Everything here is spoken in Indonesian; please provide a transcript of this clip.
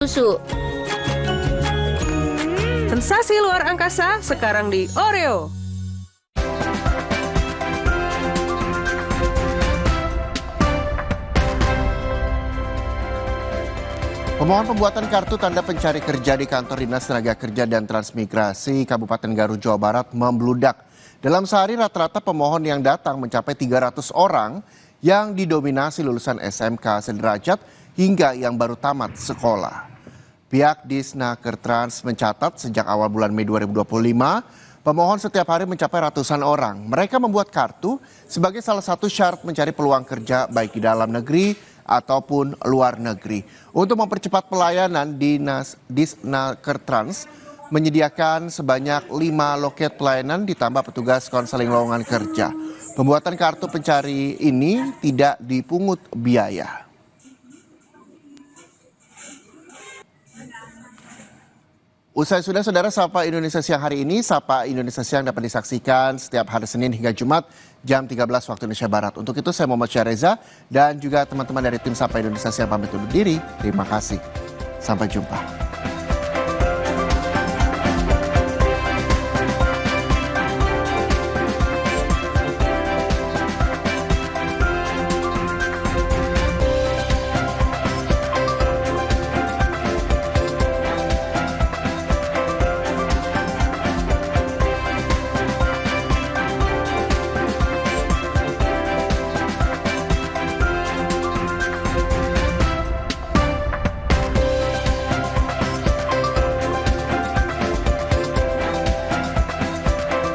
susu. Sensasi luar angkasa sekarang di Oreo. Pemohon pembuatan kartu tanda pencari kerja di kantor Dinas Tenaga Kerja dan Transmigrasi Kabupaten Garut, Jawa Barat membludak. Dalam sehari rata-rata pemohon yang datang mencapai 300 orang yang didominasi lulusan SMK sederajat hingga yang baru tamat sekolah. Pihak Disnakertrans mencatat sejak awal bulan Mei 2025, pemohon setiap hari mencapai ratusan orang. Mereka membuat kartu sebagai salah satu syarat mencari peluang kerja baik di dalam negeri ataupun luar negeri. Untuk mempercepat pelayanan, Disnakertrans menyediakan sebanyak 5 loket pelayanan ditambah petugas konseling lowongan kerja. Pembuatan kartu pencari ini tidak dipungut biaya. Usai sudah saudara Sapa Indonesia Siang hari ini, Sapa Indonesia Siang dapat disaksikan setiap hari Senin hingga Jumat jam 13 waktu Indonesia Barat. Untuk itu saya Muhammad Syareza dan juga teman-teman dari tim Sapa Indonesia Siang pamit undur diri. Terima kasih. Sampai jumpa.